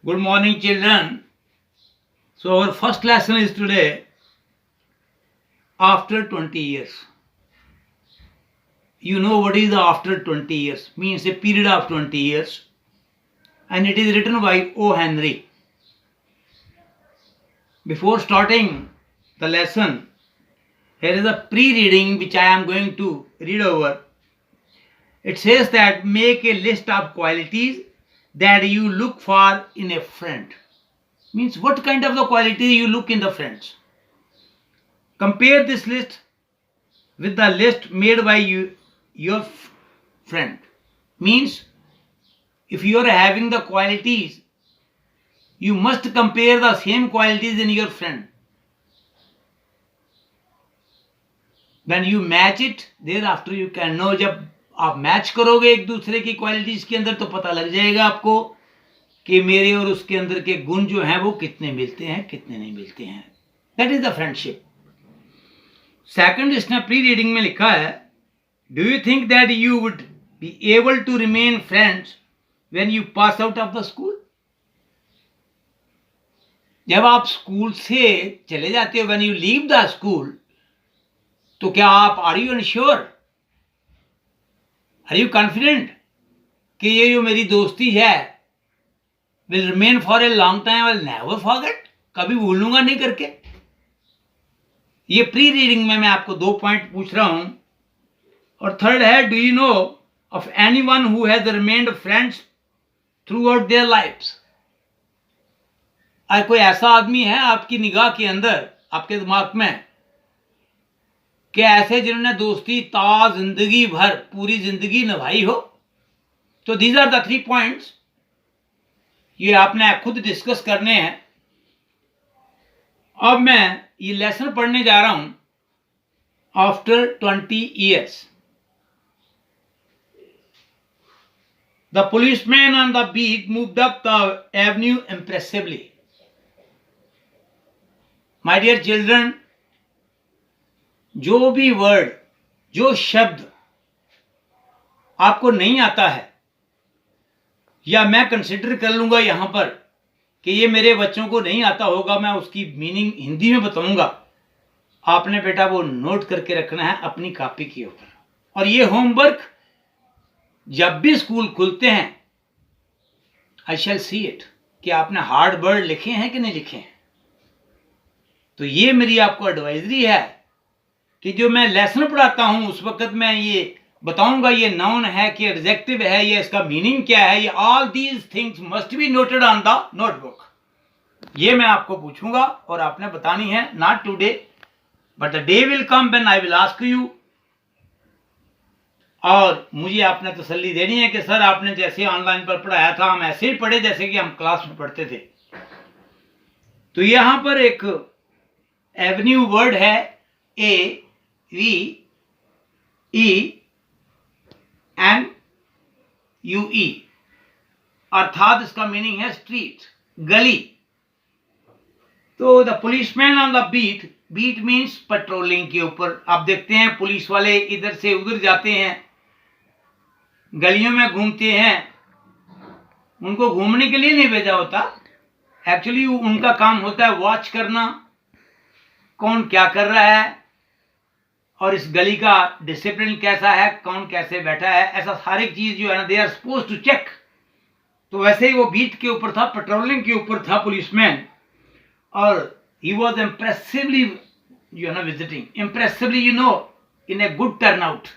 Good morning, children. So, our first lesson is today after 20 years. You know what is after 20 years? Means a period of 20 years. And it is written by O. Henry. Before starting the lesson, here is a pre-reading which I am going to read over. It says that make a list of qualities that you look for in a friend. Means what kind of the quality you look in the friends. Compare this list with the list made by your friend. Means if you are having the qualities, you must compare the same qualities in your friend. When you match it, thereafter you can know. जब आप match करोगे एक दूसरे की qualities के अंदर तो पता लग जाएगा आपको कि मेरे और उसके अंदर के गुण जो हैं वो कितने मिलते हैं कितने नहीं मिलते हैं. That is the friendship. Second इसने प्री रीडिंग में लिखा है, do you think that you would be able to remain friends when you pass out of the school. जब आप स्कूल से चले जाते हो, when you leave the school, तो क्या आप are you unsure, are you confident कि ये जो मेरी दोस्ती है will remain for a long time, will never forget, कभी भूलूंगा नहीं करके. ये प्री रीडिंग में मैं आपको 2 पॉइंट पूछ रहा हूं. और थर्ड है, do you know of anyone who has remained friends throughout their lives. कोई ऐसा आदमी है आपकी निगाह के अंदर, आपके दिमाग में, कि ऐसे जिन्होंने दोस्ती ता जिंदगी भर पूरी जिंदगी निभाई हो. तो दीज आर द 3 पॉइंट्स. ये आपने खुद डिस्कस करने हैं. अब मैं ये लेसन पढ़ने जा रहा हूं. After 20 years, the policeman on the beat moved up the avenue impressively. My dear children, जो भी वर्ड, जो शब्द आपको नहीं आता है या मैं कंसिडर कर लूंगा यहां पर कि ये मेरे बच्चों को नहीं आता होगा, मैं उसकी मीनिंग हिंदी में बताऊंगा. आपने बेटा वो नोट करके रखना है अपनी कॉपी के ऊपर. और ये होमवर्क जब भी स्कूल खुलते हैं, आई शैल सी इट, कि आपने हार्ड वर्ड लिखे हैं कि नहीं लिखे हैं. तो ये मेरी आपको एडवाइजरी है कि जो मैं लेसन पढ़ाता हूं उस वक्त मैं ये बताऊंगा ये नाउन है कि एडजेक्टिव है, ये इसका मीनिंग क्या है. ये all these things must be noted on the notebook. ये मैं आपको पूछूंगा और आपने बतानी है. Not today but the day will come when I will ask you. और मुझे आपने तसल्ली देनी है कि सर आपने जैसे ऑनलाइन पर पढ़ाया था हम ऐसे ही पढ़े जैसे कि हम क्लास में पढ़ते थे. तो यहां पर एक एवेन्यू वर्ड है, A V E N U E, अर्थात इसका मीनिंग है स्ट्रीट, गली. तो the policeman on the beat, beat means patrolling के ऊपर. आप देखते हैं पुलिस वाले इधर से उधर जाते हैं, गलियों में घूमते हैं. उनको घूमने के लिए नहीं भेजा होता, एक्चुअली उनका काम होता है वॉच करना, कौन क्या कर रहा है और इस गली का डिसिप्लिन कैसा है, कौन कैसे बैठा है, ऐसा सारी चीज जो है ना, they are suppose to check. तो वैसे ही वो बीट के ऊपर था, पेट्रोलिंग के ऊपर था पुलिसमैन. और ही वॉज इम्प्रेसिवली जो है ना visiting, impressively you know in a good turnout,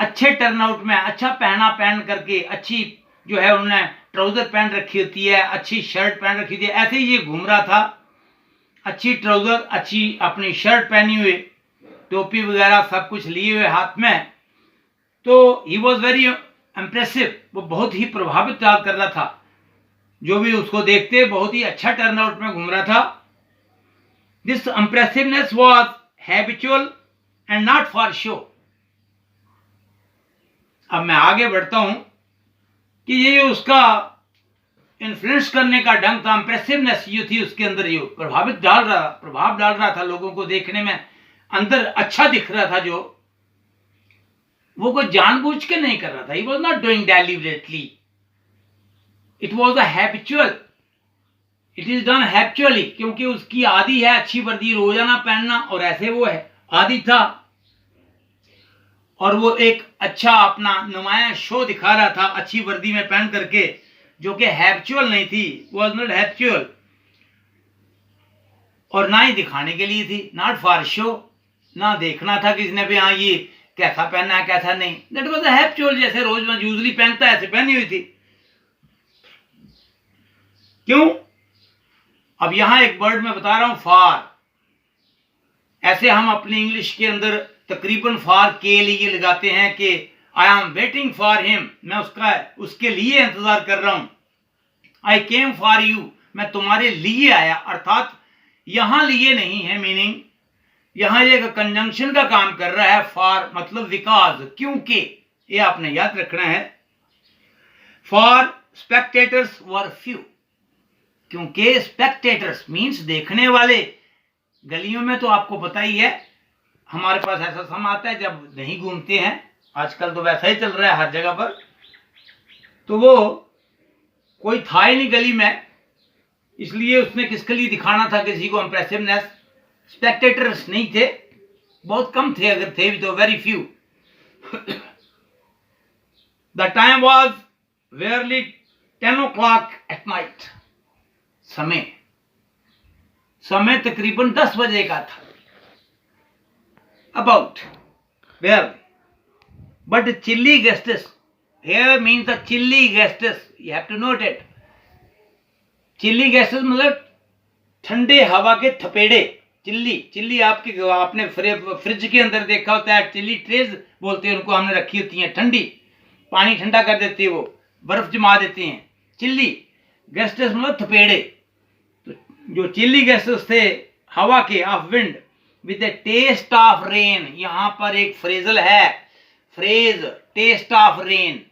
अच्छे टर्नआउट में, अच्छा पहन करके, अच्छी जो है उन्होंने ट्राउजर पहन रखी होती है, अच्छी शर्ट पहन रखी होती है. ऐसे ही ये घूम रहा था, अच्छी ट्राउजर, अच्छी अपनी शर्ट पहनी हुई, टोपी वगैरह सब कुछ लिए हुए हाथ में. तो ही वॉज वेरी इम्प्रेसिव, वो बहुत ही प्रभावित कर रहा था. जो भी उसको देखते बहुत ही अच्छा टर्नआउट में घूम रहा था. This impressiveness was habitual and not for show. अब मैं आगे बढ़ता हूं कि ये उसका इन्फ्लुएंस करने का ढंग था, इम्प्रेसिवनेस जो थी उसके अंदर, जो प्रभाव डाल रहा था, लोगों को देखने में अंदर अच्छा दिख रहा था, जो वो कोई जानबूझ के नहीं कर रहा था. He was not doing deliberately, it was a habitual. It is done habitually, क्योंकि उसकी आदि है अच्छी वर्दी रोजाना पहनना, और ऐसे वो है आदि था, और वो एक अच्छा अपना नुमाया शो दिखा रहा था अच्छी वर्दी में पहन करके, जो कि हैप्चुअल नहीं थी, वॉज नॉट हैप्चुअल, और ना ही दिखाने के लिए थी, नॉट फॉर शो, ना देखना था किसने भी हाँ ये कैसा पहना है कैसा नहीं, दैट वाज हैप्चुअल, जैसे रोज मैं यूजली पहनता है ऐसे पहनी हुई थी। क्यों? अब यहां एक वर्ड मैं बता रहा हूं, फॉर, ऐसे हम अपनी इंग्लिश के अंदर तकरीबन फॉर के लिए लगाते हैं कि I am waiting for him, मैं उसके लिए इंतजार कर रहा हूं। आई केम फॉर यू, मैं तुम्हारे लिए आया, अर्थात यहां लिए नहीं है, मीनिंग यहां एक कंजंक्शन का काम कर रहा है। फॉर मतलब बिकॉज, क्योंकि, ये आपने याद रखना है। फॉर स्पेक्टेटर्स वर फ्यू, क्योंकि स्पेक्टेटर्स मींस देखने वाले, गलियों में तो आपको पता ही है, हमारे पास ऐसा समय आता है जब नहीं घूमते हैं, आजकल तो वैसा ही चल रहा है हर जगह पर, तो वो कोई था ही नहीं गली में, इसलिए उसने किसके लिए दिखाना था किसी को इंप्रेसिवनेस, स्पेक्टेटर्स नहीं थे, बहुत कम थे, अगर थे भी तो very few. The time was barely 10 o'clock at night, समय तकरीबन 10 बजे का था, about bare, but chilly gusts, here means the chilly gases, you have to note it, chilli gases मतलब ठंडे हवा के थपेड़े, चिल्ली आपने फ्रिज के अंदर देखा होता है, चिल्ली ट्रेज बोलते हैं उनको, हमने रखी होती हैं ठंडी, पानी ठंडा कर देती है, वो बर्फ जमा देती हैं, चिल्ली गैसेस मतलब थपेड़े। तो जो चिल्ली गैसेस थे हवा के, of wind, with the taste of rain, यहां पर एक फ्रेजल है, फ्रेज टेस्ट ऑफ रेन,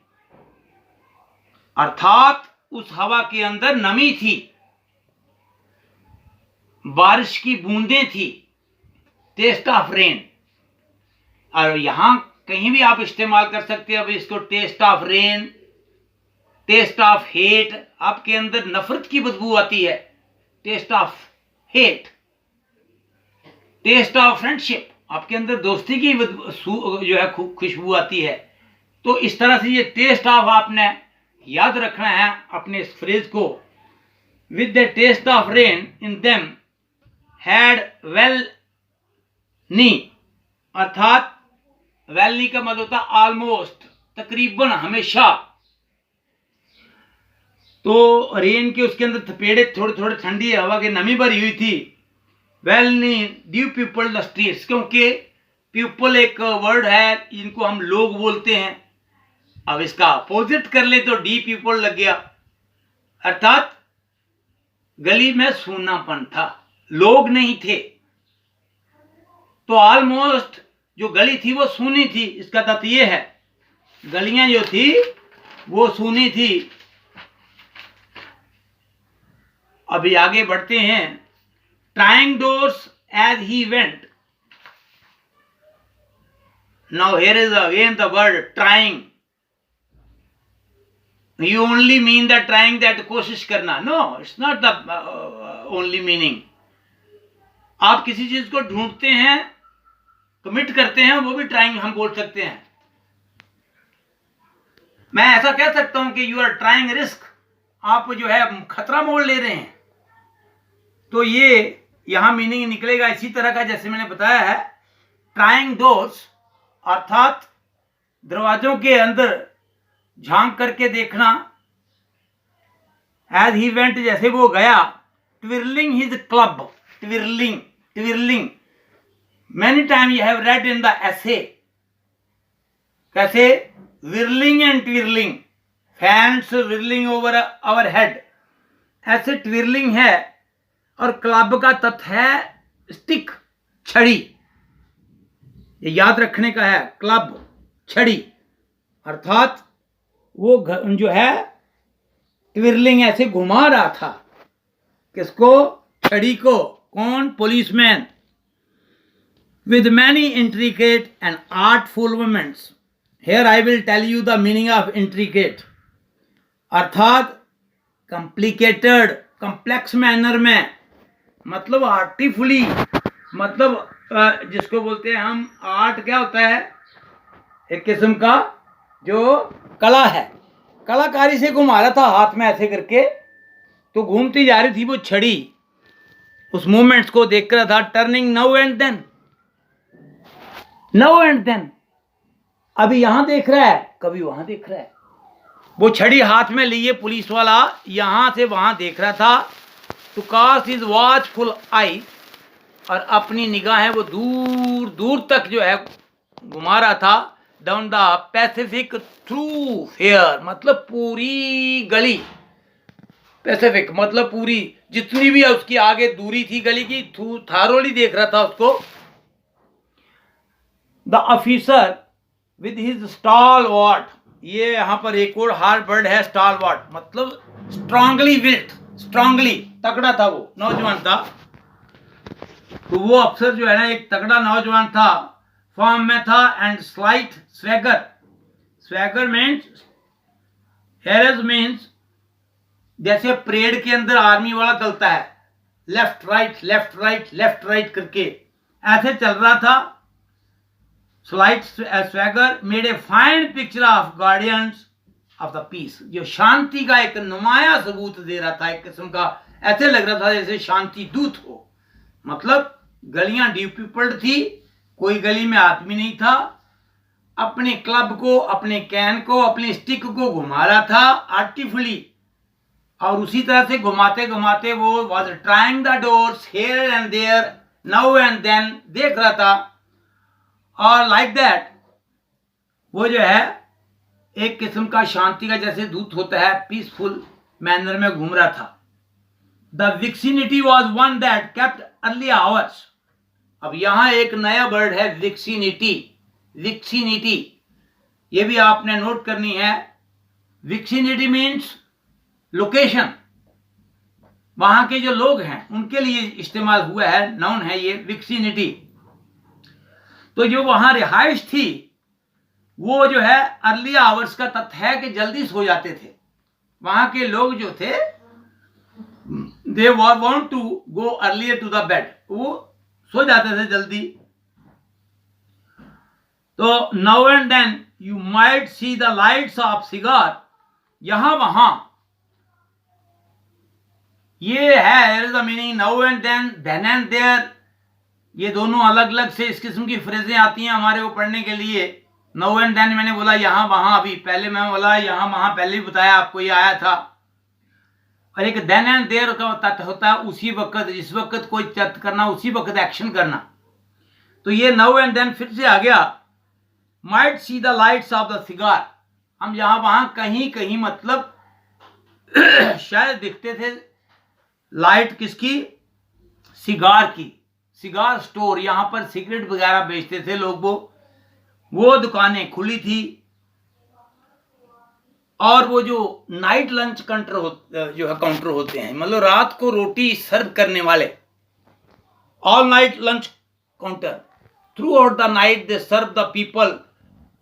अर्थात उस हवा के अंदर नमी थी, बारिश की बूंदें थी, टेस्ट ऑफ रेन। और यहां कहीं भी आप इस्तेमाल कर सकते हैं अब इसको, taste of rain, taste of hate, आपके अंदर नफरत की बदबू आती है, taste of hate, taste of friendship, आपके अंदर दोस्ती की जो है खुशबू आती है। तो इस तरह से ये टेस्ट ऑफ आपने याद रखना है अपने इस फ्रेज को, with the taste of rain in them had well nigh, अर्थात वेल नी का मतलब होता ऑलमोस्ट, तकरीबन, हमेशा। तो रेन के उसके अंदर थपेड़े, थोड़े थोड़े ठंडी हवा की नमी भरी हुई थी। Well knee due people the streets, क्योंकि पीपल एक वर्ड है जिनको हम लोग बोलते हैं, अब इसका अपोजिट कर ले तो डी पीपल लग गया, अर्थात गली में सूनापन था, लोग नहीं थे, तो ऑलमोस्ट जो गली थी वो सूनी थी, इसका तथ्य ये है, गलियां जो थी वो सूनी थी। अभी आगे बढ़ते हैं, trying doors as he went, now here is again the word trying, you only mean that trying, that कोशिश करना, no, it's not the only meaning। आप किसी चीज को ढूंढते हैं, कमिट करते हैं, वो भी ट्राइंग हम बोल सकते हैं। मैं ऐसा कह सकता हूं कि यू आर ट्राइंग रिस्क, आप जो है खतरा मोल ले रहे हैं, तो ये यहां मीनिंग निकलेगा इसी तरह का जैसे मैंने बताया है। ट्राइंग डोर्स अर्थात दरवाजों के अंदर झांक करके देखना, एज ही वेंट जैसे वो गया, twirling his club, twirling many time you have read in the essay, कैसे, whirling and twirling, fans whirling over our head, ऐसे ट्विरलिंग है, और क्लब का तत्व है स्टिक, छड़ी, ये याद रखने का है, क्लब छड़ी, अर्थात वो जो है ट्विरलिंग ऐसे घुमा रहा था, किसको, छड़ी को, कौन, policeman, with many intricate and artful movements, here I will tell you the meaning of intricate, अर्थात कॉम्प्लिकेटेड कम्प्लेक्स मैनर में, मतलब आर्टिफुली, मतलब जिसको बोलते हैं हम आर्ट, क्या होता है, एक किस्म का जो कला है, कलाकारी से घुमा रहा था हाथ में ऐसे करके। तो घूमती जा रही थी वो छड़ी, उस मूवमेंट्स को देख रहा था, turning now and then, now and then, अभी यहां देख रहा है, कभी वहां देख रहा है। वो छड़ी हाथ में लिए पुलिस वाला यहां से वहां देख रहा था। तो कास्ट इज वॉचफुल आई, और अपनी निगाहें वो दूर दूर तक जो है घुमा रहा था। Down the Pacific through fair, मतलब पूरी गली, पैसिफिक मतलब पूरी जितनी भी उसकी आगे दूरी थी गली की, थारोली देख रहा था उसको। The officer with his stalwart, ये यहां पर एक और हार्ड वर्ड है स्टॉलवर्ट, मतलब स्ट्रांगली बिल्ट, स्ट्रांगली तगड़ा था वो नौजवान था। तो वो अफसर जो है ना एक तगड़ा नौजवान था, फॉर्म में था, and slight swagger, swagger means, हेरेज मीन्स जैसे परेड के अंदर आर्मी वाला चलता है, left right left right left right करके ऐसे चल रहा था। Slight swagger made a fine picture of guardians of the peace, जो शांति का एक नुमाया सबूत दे रहा था, एक किस्म का ऐसे लग रहा था जैसे शांति दूत हो। मतलब गलियां डिप्यूपल्ड थी, कोई गली में आदमी नहीं था, अपने क्लब को, अपने कैन को, अपने स्टिक को घुमा रहा था आर्टिफुली, और उसी तरह से घुमाते घुमाते वो was trying the doors here and there, now and then देख रहा था। और लाइक दैट वो जो है एक किस्म का शांति का जैसे दूत होता है, पीसफुल मैनर में घूम रहा था। The vicinity was one that kept early hours. अब यहां एक नया वर्ड है विक्सिनिटी, विक्सिनिटी, ये भी आपने नोट करनी है। विक्सिनिटी मीन्स लोकेशन, वहां के जो लोग हैं उनके लिए इस्तेमाल हुआ है, नाउन है ये विक्सिनिटी। तो जो वहां रिहाइश थी वो जो है अर्ली आवर्स का तथ्य है कि जल्दी सो जाते थे। वहां के लोग जो थे they want to go earlier to the bed, वो सो जाते थे जल्दी। तो now and then you might see the lights of cigar, यहां वहां, ये है the meaning now and then and there, ये दोनों अलग अलग से इस किस्म की फ्रेजें आती हैं हमारे को पढ़ने के लिए। नाउ एंड देन मैंने बोला यहां वहां, अभी पहले मैं बोला यहां वहां, पहले भी बताया आपको, ये आया था। और एक देन एंड देयर का तथ्य होता है उसी वक्त, जिस वक्त कोई तथ्य करना उसी वक्त एक्शन करना। तो ये नाउ एंड देन फिर से आ गया। Might see the lights of the cigar, हम यहां वहां कहीं कहीं मतलब शायद दिखते थे लाइट किसकी, सिगार की। सिगार स्टोर, यहां पर सिगरेट वगैरह बेचते थे लोग, वो दुकानें खुली थी। और वो जो नाइट लंच काउंटर जो है काउंटर होते हैं, मतलब रात को रोटी सर्व करने वाले, all night lunch counter, throughout the night they serve the people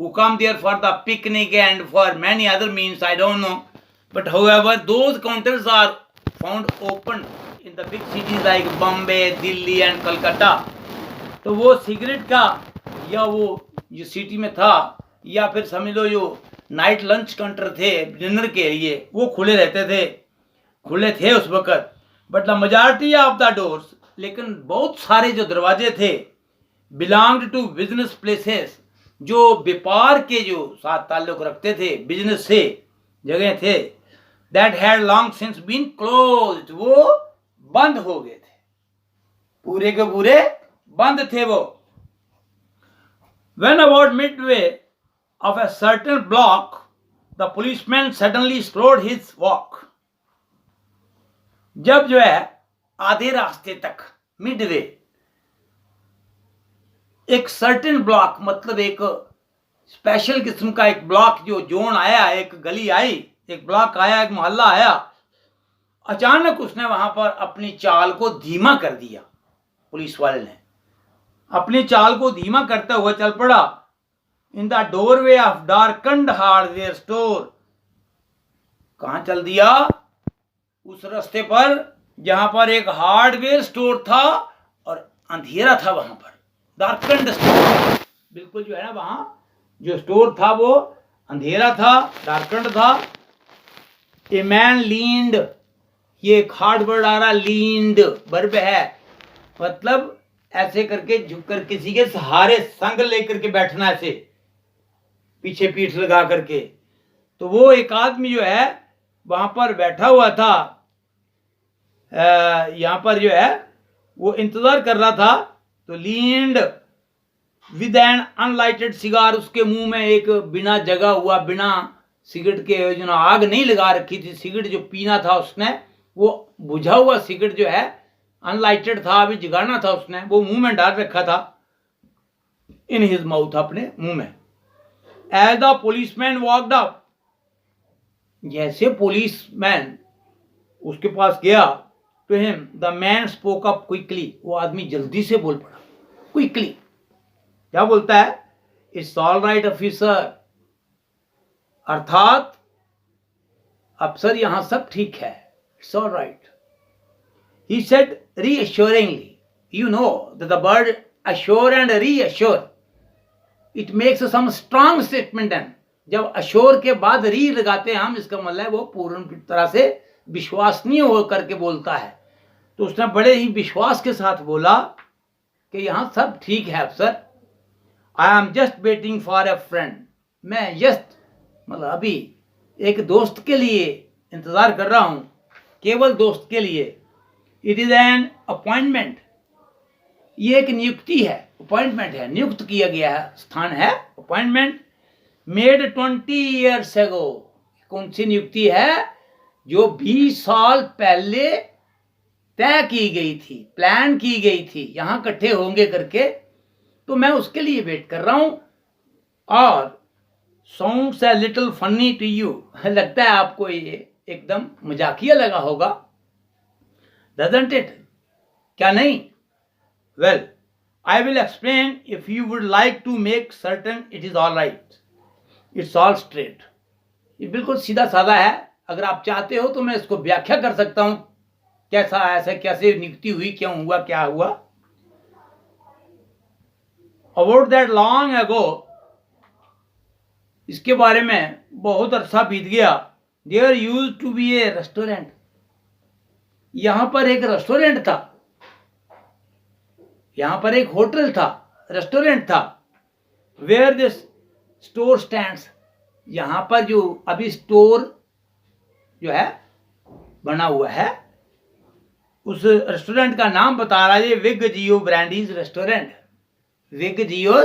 who come there for the picnic and for many other means, I don't know, but however those counters are found open in the big cities like Bombay, Delhi and Calcutta. तो वो cigarette का या वो जो city में था, या फिर समझ लो जो नाइट लंच काउंटर थे डिनर के लिए, वो खुले रहते थे, खुले थे उस वक्त। But the majority of the doors, लेकिन बहुत सारे जो दरवाजे थे, बिलोंग्ड टू बिजनेस प्लेसेस, जो व्यापार के जो साथ ताल्लुक रखते थे, बिजनेस से जगह थे, that had long since been closed, वो बंद हो गए थे, पूरे के पूरे बंद थे वो। When about midway of a certain block, the policeman suddenly slowed his walk. जब जो है आधे रास्ते तक, मिडवे, एक सर्टेन ब्लॉक मतलब एक स्पेशल किस्म का एक ब्लॉक जो जोन आया, एक गली आई, एक ब्लॉक आया, एक मोहल्ला आया, अचानक उसने वहां पर अपनी चाल को धीमा कर दिया। पुलिस वाले ने अपनी चाल को धीमा करता हुआ चल पड़ा। In the doorway of darkened hardware store, कहां चल दिया, उस रास्ते पर जहां पर एक हार्डवेयर स्टोर था और अंधेरा था, वहां पर डार्केंड स्टोर, बिल्कुल जो है ना वहां जो स्टोर था वो अंधेरा था, डार्केंड था। ए मैन लीन्ड, ये एक हार्ड वर्ड आ रहा, लीन्ड वर्ब है, मतलब ऐसे करके झुककर किसी के सहारे संग लेकर के बैठना, ऐसे पीछे पीठ लगा करके। तो वो एक आदमी जो है वहां पर बैठा हुआ था, यहां पर जो है वो इंतजार कर रहा था। तो लीन्ड विद एन अनलाइटेड सिगार, उसके मुंह में एक बिना जगा हुआ, बिना सिगरेट के जो आग नहीं लगा रखी थी, सिगरेट जो पीना था उसने, वो बुझा हुआ सिगरेट जो है अनलाइटेड था, अभी जगाना था उसने, वो मुंह में डाल रखा था, इन हिज माउथ, अपने मुंह में। As the policeman walked up, जैसे पुलिसमैन उसके पास गया, to him the man spoke up quickly, वो आदमी जल्दी से बोल पड़ा, क्विकली। क्या बोलता है? इट्स ऑल राइट ऑफिसर, अर्थात अफसर यहां सब ठीक है, it's all right. He said reassuringly, you know that the word assure and reassure, it makes some strong statement, and जब assure के बाद री लगाते हैं हम, इसका मतलब वो पूर्ण तरह से विश्वसनीय होकर के बोलता है। तो उसने बड़े ही विश्वास के साथ बोला कि यहाँ सब ठीक है अफसर। I am just waiting for a friend, मैं जस्ट मतलब अभी एक दोस्त के लिए इंतजार कर रहा हूं, केवल दोस्त के लिए। इट इज एन अपॉइंटमेंट, ये एक नियुक्ति है, अपॉइंटमेंट है, नियुक्त किया गया है, स्थान है, अपॉइंटमेंट। मेड 20 years ago, कौन सी नियुक्ति है? जो 20 साल पहले तय की गई थी, प्लान की गई थी, यहां इकट्ठे होंगे करके, तो मैं उसके लिए वेट कर रहा हूं। और sounds a little funny to you, लगता है आपको ये एकदम मजाकिया लगा होगा, डजंट इट? क्या नहीं? Well, I will explain if you would like to make certain it is all right, it's all straight. ये बिल्कुल सीधा साधा है, अगर आप चाहते हो तो मैं इसको व्याख्या कर सकता हूं, कैसा ऐसा कैसे नियुक्ति हुई, क्यों हुआ, क्या हुआ। अबाउट दैट लॉन्ग अगो, इसके बारे में बहुत अरसा बीत गया। There used to be a restaurant, यहां पर एक रेस्टोरेंट था, यहां पर एक होटल था, रेस्टोरेंट था। वेयर दिस स्टोर स्टैंड्स, यहां पर जो अभी स्टोर जो है बना हुआ है, उस रेस्टोरेंट का नाम बता रहा है विग जियो ब्रांडीज रेस्टोरेंट, विग जियो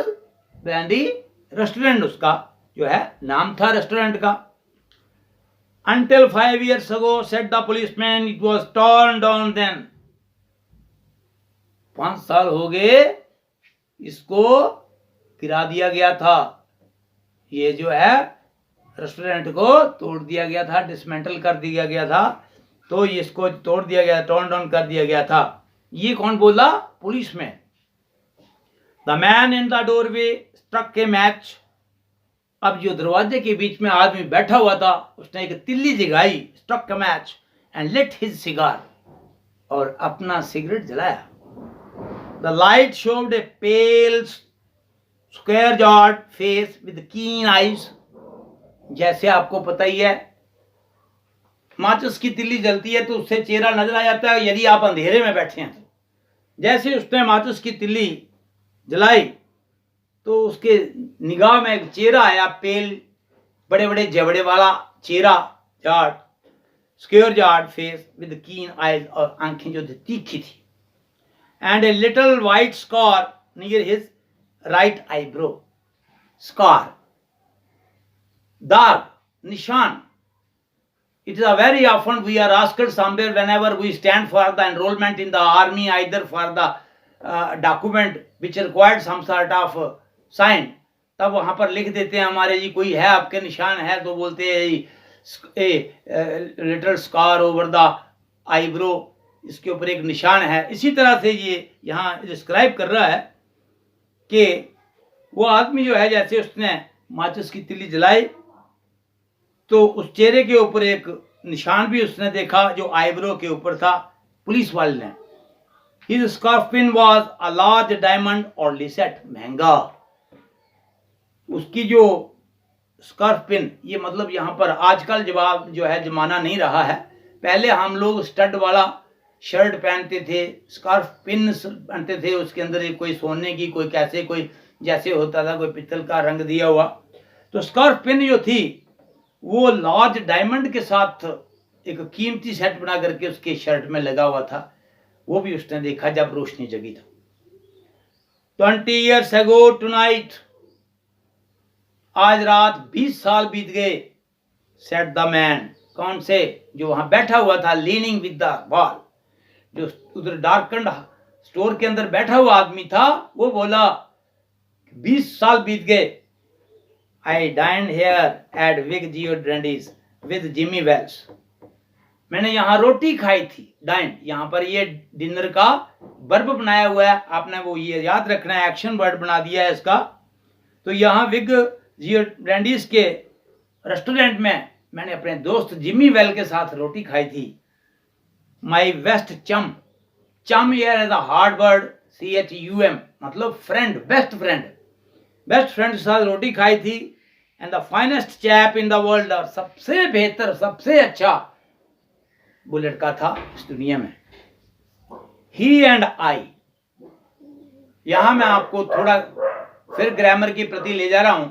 ब्रांडी रेस्टोरेंट, उसका जो है नाम था रेस्टोरेंट का। Until 5 years ago, said the policeman, it was torn down then. 5 साल हो गए इसको गिरा दिया गया था, ये जो है रेस्टोरेंट को तोड़ दिया गया था, डिसमेंटल कर दिया गया था, तो इसको तोड़ दिया गया, टॉर्न डाउन कर दिया गया था। ये कौन बोला? Policeman. The man in the doorway struck a match, अब जो दरवाजे के बीच में आदमी बैठा हुआ था, उसने एक तिल्ली जगाई, struck a match and lit his cigar, और अपना सिगरेट जलाया। The light showed a pale square jawed face with keen eyes, जैसे आपको पता ही है माचिस की तिल्ली जलती है तो उससे चेहरा नजर आ जाता है यदि आप अंधेरे में बैठे हैं। जैसे उसने माचिस की तिल्ली जलाई तो उसके निगाह में एक चेहरा आया, पेल, बड़े बड़े जबड़े वाला चेहरा, Jat, square Jat face with keen eyes, और आंखें जो तीखी थी। And a little white scar near his right eyebrow, scar, दाग, निशान। It is a very often we are asked somewhere whenever we stand for the enrollment in the army, either for the document which required some sort of sign, तब वहां पर लिख देते हैं हमारे जी कोई है आपके निशान है, तो बोलते हैं little scar over the eyebrow, इसके ऊपर एक निशान है। इसी तरह से ये यहाँ डिस्क्राइब कर रहा है कि वो आदमी जो है, जैसे उसने माचिस की तिल्ली जलाई तो उस चेहरे के ऊपर एक निशान भी उसने देखा जो आईब्रो के ऊपर था पुलिस वाले ने। His scarf pin was a large diamond oddly set, महंगा। उसकी जो स्कार्फ पिन, ये मतलब यहाँ पर आजकल जवाब जो है जमाना नहीं रहा है। पहले हम लोग स्टड वाला शर्ट पहनते थे, स्कार्फ पिन पहनते थे, उसके अंदर कोई सोने की, कोई कैसे, कोई जैसे होता था, कोई पित्तल का रंग दिया हुआ। तो स्कार्फ पिन जो थी वो लार्ज डायमंड के साथ एक कीमती सेट बना करके उसके शर्ट में लगा हुआ था। वो भी उसने देखा जब रोशनी जगी था। 20 years ago tonight, आज रात 20 साल बीत गए। सेट द मैन, कौन से, जो वहां बैठा हुआ था, लीनिंग विद द वॉल, जो उधर डार्कंड स्टोर के अंदर बैठा हुआ आदमी था, वो बोला 20 साल बीत गए। I dined here at Big Joe Brady's with Jimmy Wells, मैंने यहाँ रोटी खाई थी। डाइन यहाँ पर ये डिनर का वर्ब बनाया हुआ है, आपने वो ये याद रखना है, एक्शन वर्ड बना दिया है इसका। तो यहाँ विग जियो ड्रेंडिस के रेस्टोरेंट में मैंने अपने दोस्त जिमी वेल के साथ रोटी खाई थी। माई बेस्ट चम, चम यार is a hard word, CHUM, मतलब friend, best friend, best friend के साथ रोटी खाई थी। And the finest chap in the world, और सबसे बेहतर, सबसे अच्छा वो लड़का था इस दुनिया में। ही एंड आई, यहां मैं आपको थोड़ा फिर ग्रामर के प्रति ले जा रहा हूं।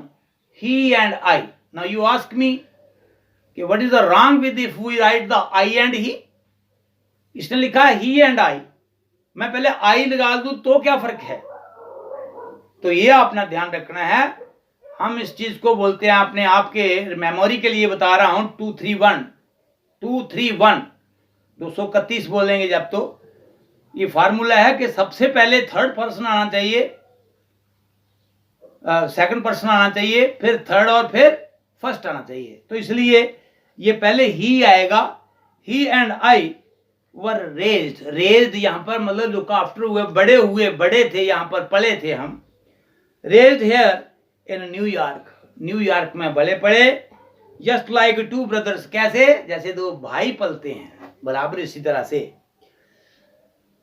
He and I, now you ask me कि what is the wrong with if we write the I and he. इसने लिखा है ही एंड आई, मैं पहले आई लगा दूं तो क्या फर्क है। तो ये अपना ध्यान रखना है। हम इस चीज को बोलते हैं, अपने आपके मेमोरी के लिए बता रहा हूं, 231 231 बोलेंगे जब। तो ये फार्मूला है कि सबसे पहले थर्ड पर्सन आना चाहिए, सेकंड पर्सन आना चाहिए, फिर थर्ड और फिर फर्स्ट आना चाहिए। तो इसलिए ये पहले ही आएगा। He and I were raised, raised यहां पर मतलब लुक आफ्टर हुए, बड़े हुए, बड़े थे, यहां पर पले थे हम। Raised here in New York, New York में बड़े पड़े। जस्ट लाइक टू ब्रदर्स, कैसे, जैसे दो भाई पलते हैं बराबर, इसी तरह से।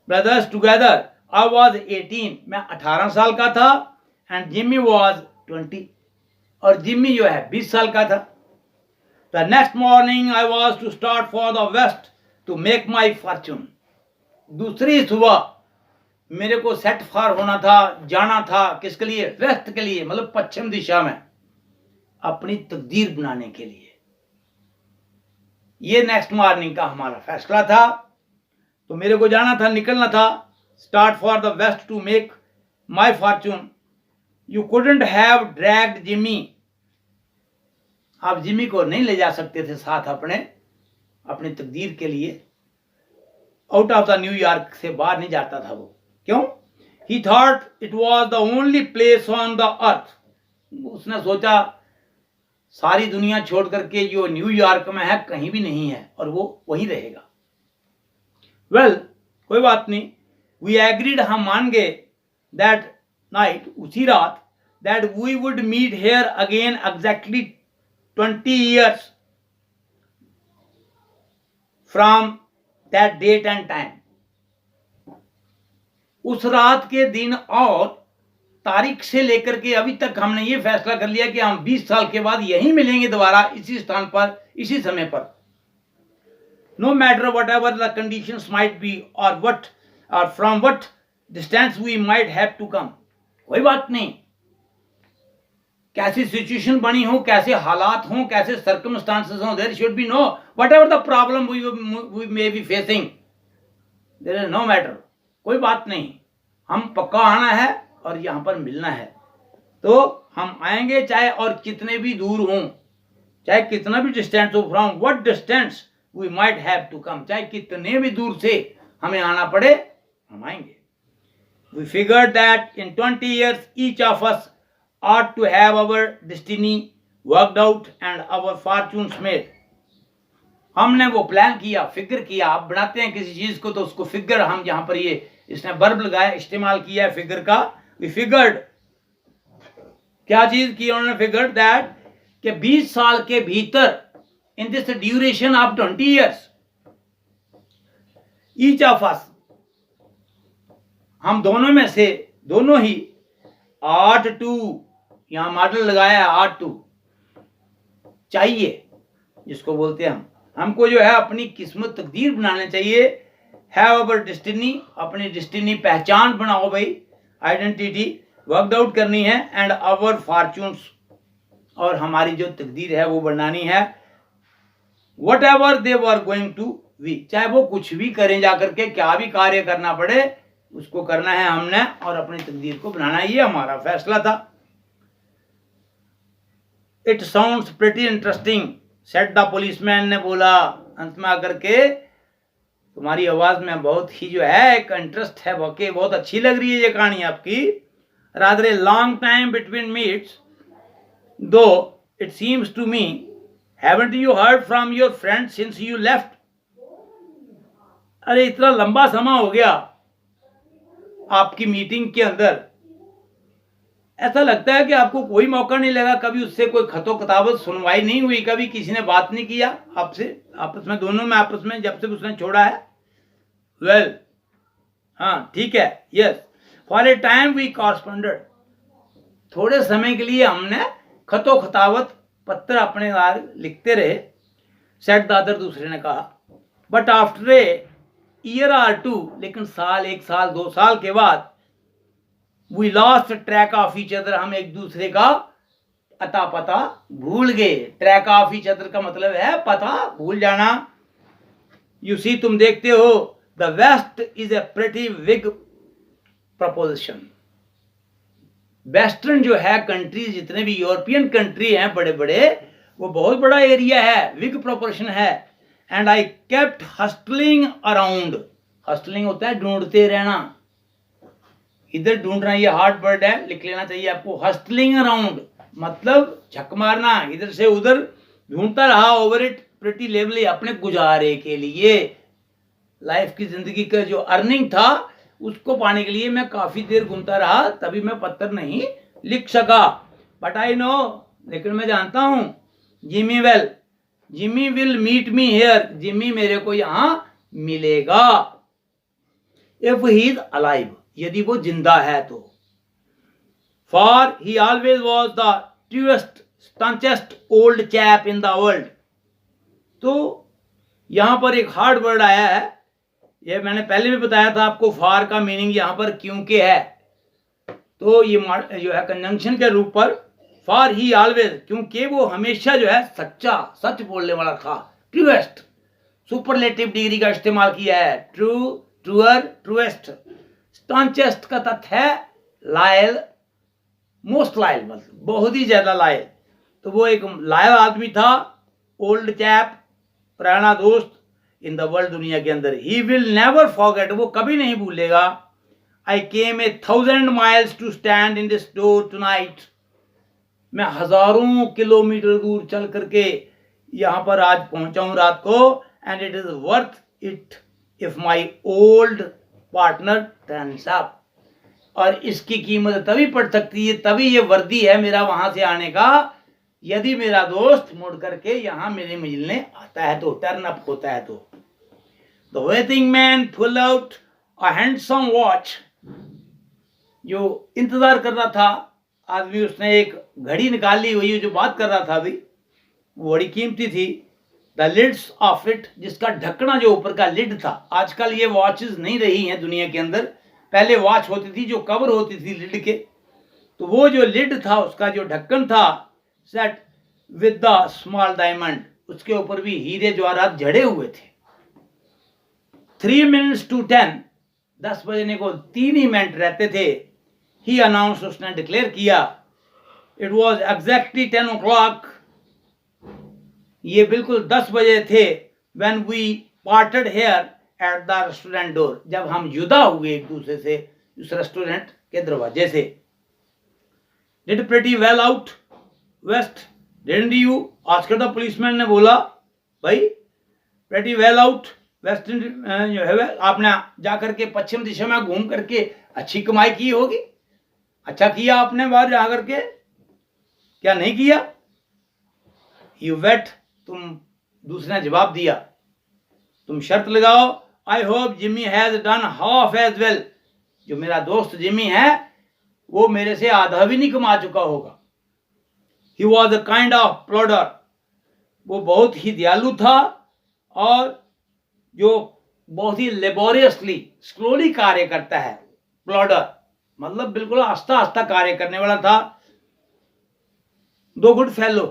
ब्रदर्स टुगेदर, आई वॉज 18, मैं 18 साल का था। एंड जिम्मी वॉज 20, और जिम्मी जो है 20 साल का था। The next morning I was to start for the waste to make my fortune, दूसरी सुबह मेरे को सेट फॉर होना था, जाना था, किसके लिए, वेस्ट के लिए, मतलब पश्चिम दिशा में, अपनी तकदीर बनाने के लिए। ये नेक्स्ट मॉर्निंग का हमारा फैसला था। तो मेरे को जाना था, निकलना था, start for the waste to make my fortune. You couldn't have dragged Jimmy, आप जिमी को नहीं ले जा सकते थे साथ अपनी तकदीर के लिए। आउट ऑफ द न्यूयॉर्क से बाहर नहीं जाता था वो, क्यों? ही thought it was the only place on the earth, उसने सोचा सारी दुनिया छोड़ करके जो न्यूयॉर्क में है कहीं भी नहीं है, और वो वहीं रहेगा। वेल, कोई बात नहीं, वी एग्रीड, हम मान गए, दैट नाइट, उसी रात, that we would meet here again exactly 20 years from that date and time. उस रात के दिन और तारीख से लेकर के अभी तक हमने ये फैसला कर लिया कि हम 20 साल के बाद यहीं मिलेंगे दोबारा, इसी स्थान पर, इसी समय पर। No matter what ever the conditions might be, और from what distance we might have to come, कोई बात नहीं, कैसी सिचुएशन बनी हो, कैसे हालात हों, कैसे सर्कमस्टांसेस हों, there should be no what ever the problem we may be facing, there is no matter, कोई बात नहीं, हम पक्का आना है और यहां पर मिलना है। तो हम आएंगे, चाहे और कितने भी दूर हों, चाहे कितना भी डिस्टेंस हो, from what distance we might have to come, चाहे कितने भी दूर से हमें आना पड़े, हम आएंगे। We figured that in 20 years each of us ought to have our destiny worked out and our fortunes made. हमने वो प्लान किया, फिगर किया। आप बनाते हैं किसी चीज को तो उसको फिगर, हम यहाँ पर ये इसने वर्ब लगाया, इस्तेमाल किया है फिगर का। वी फिगर्ड, क्या चीज की उन्होंने, फिगर्ड दैट कि 20 साल के भीतर in this duration of 20 years. Each of us, हम दोनों में से दोनों ही ought to, यहां मॉडल लगाया है ought to, चाहिए जिसको बोलते हैं हमको जो है अपनी किस्मत तकदीर बनाने चाहिए. हैव अवर डेस्टिनी, अपनी डेस्टिनी पहचान बनाओ भाई, आइडेंटिटी वर्कड आउट करनी है. एंड अवर फॉर्चून्स, और हमारी जो तकदीर है वो बनानी है. Whatever they were going to be, चाहे वो कुछ भी करें, जाकर के क्या भी कार्य करना पड़े उसको करना है हमने और अपनी तकदीर को बनाना. ये हमारा फैसला था. It sounds pretty interesting said the policeman ने बोला अंत में आकर के, तुम्हारी आवाज में बहुत ही जो है एक इंटरेस्ट है, वाकई बहुत अच्छी लग रही है ये कहानी आपकी. Rather a long time between meets, though it seems to me, haven't you heard from your friend since you left. अरे इतना लंबा समय हो गया आपकी मीटिंग के अंदर, ऐसा लगता है कि आपको कोई मौका नहीं लगा, कभी उससे कोई खतो किताबत सुनवाई नहीं हुई, कभी किसी ने बात नहीं किया आपसे, आपस में, दोनों में आपस में, जब से उसने छोड़ा है. वेल, हाँ ठीक है. Yes, for a time we corresponded, थोड़े समय के लिए हमने खतो खतावत पत्र अपने लिखते रहे. सेट द अदर, दूसरे ने कहा. But after a year or two, लेकिन साल, एक साल, 2 साल के बाद, we lost track of each other, हम एक दूसरे का अता पता भूल गए. ट्रैक ऑफ ईच अदर का मतलब है पता भूल जाना. यू सी, तुम देखते हो, the west is a pretty big proposition. Western जो है कंट्रीज, जितने भी यूरोपियन कंट्री हैं बड़े बड़े, वो बहुत बड़ा एरिया है, विग प्रोपोर्शन है. एंड आई केप्ट हस्टलिंग अराउंड, हस्टलिंग होता है ढूंढते रहना, इधर ढूंढना, ये हार्ड वर्ड है, लिख लेना चाहिए आपको. हस्टलिंग अराउंड मतलब झक मारना, इधर से उधर ढूंढता रहा. ओवर इट प्रिटी लेवली, अपने गुजारे के लिए, लाइफ की जिंदगी का जो अर्निंग था उसको पाने के लिए मैं काफी देर घूमता रहा, तभी मैं पत्र नहीं लिख सका. बट आई नो, लेकिन मैं जानता हूं, Jimmy well, Jimmy will meet me here, Jimmy मेरे को यहां मिलेगा. इफ ही इज अलाइव, यदि वो जिंदा है तो. For he always was the truest stanchest old chap in the world. तो यहां पर एक हार्ड वर्ड आया है, ये मैंने पहले भी बताया था आपको. फॉर का मीनिंग यहां पर क्योंकि है, तो ये जो है कंजंक्शन के रूप पर. फॉर ही ऑलवेज, क्योंकि वो हमेशा जो है सच्चा, सच बोलने वाला था. ट्रूएस्ट, सुपरलेटिव डिग्री का इस्तेमाल किया है. True, truer, truest. स्टॉन्चेस्ट का तथ्य है लायल, मोस्ट लायल, मतलब बहुत ही ज्यादा लायल. तो वो एक लायल आदमी था. ओल्ड चैप, पुराना दोस्त इन द वर्ल्ड, दुनिया के अंदर. ही विल नेवर फॉरगेट, वो कभी नहीं भूलेगा. I came 1000 miles to stand in this door tonight. मैं हजारों किलोमीटर दूर चल करके यहां पर आज पहुंचा हूं रात को. And it is worth it if my old partner turns up. और इसकी कीमत तभी पड़ सकती है, तभी ये वर्दी है मेरा वहां से आने का, यदि मेरा दोस्त मुड़ करके यहां मेरे मिलने आता है तो, टर्न अप होता है तो. The waiting man pull out a handsome watch. जो इंतजार कर रहा था आदमी, उसने एक घड़ी निकाल ली हुई है, जो बात कर रहा था अभी, वो बड़ी कीमती थी. द लिड्स ऑफ इट, जिसका ढकना जो ऊपर का लिड था. आजकल ये वॉचेस नहीं रही हैं दुनिया के अंदर, पहले वॉच होती थी जो कवर होती थी लिड के, तो वो जो लिड था उसका जो ढक्कन था, set with the small diamond, उसके ऊपर भी हीरे जवाहरात जड़े हुए थे. 3 minutes to 10, 10 बजने को 3 ही मिनट रहते थे. ही अनाउंस, उसने डिक्लेयर किया. इट वॉज एग्जैक्टली 10 o'clock, ये बिल्कुल 10 बजे थे. When we parted here at the restaurant door, जब हम जुदा हुए एक दूसरे से उस रेस्टोरेंट के दरवाजे से. Did pretty well out west didn't you, asked the policeman ने बोला. भाई प्रीटी वेल आउट वेस्ट जो है, आपने जाकर के पश्चिम दिशा में घूम करके अच्छी कमाई की होगी, अच्छा किया आपने बाहर जा करके, क्या नहीं किया? यू वेट, तुम दूसरे ने जवाब दिया, तुम शर्त लगाओ, I hope Jimmy has done half as well, जो मेरा दोस्त जिमी है वो मेरे से आधा भी नहीं कमा चुका होगा। He was a kind of plodder, वो बहुत ही दयालु था और जो बहुत ही लेबोरियसली स्लोली कार्य करता है। प्लॉडर मतलब बिल्कुल आस्ता आस्ता कार्य करने वाला था। दो गुड फेलो,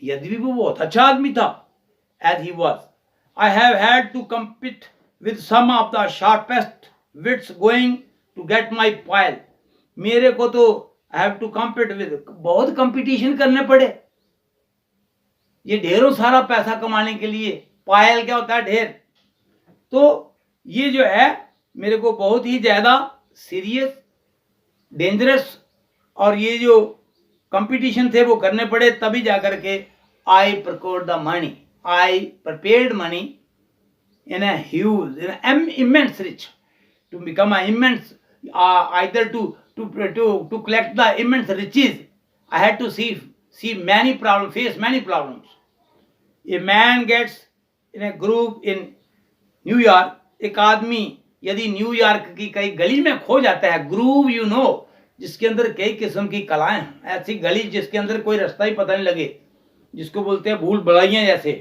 यदि भी वो बहुत अच्छा आदमी था, as he was, I have had to compete with some of the sharpest wits going to get my pile, मेरे को तो I have to compete with, बहुत कंपटीशन करने पड़े ये ढेरों सारा पैसा कमाने के लिए। पायल क्या होता है? ढेर। तो ये जो है मेरे को बहुत ही ज्यादा सीरियस, डेंजरस और ये जो कंपटीशन थे वो करने पड़े, तभी जाकर के I procured the money, I prepared money in a huge, in an immense rich, to become an immense, either to collect the immense riches, I had to see many problems, face many problems. A man gets in a group in New York, एक आदमी यदि New York की कई गली में खो जाता है, ग्रूव यू नो, जिसके अंदर कई किस्म की कलाएं हैं, ऐसी गली जिसके अंदर कोई रास्ता ही पता नहीं लगे, जिसको बोलते हैं भूल भुलैया जैसे।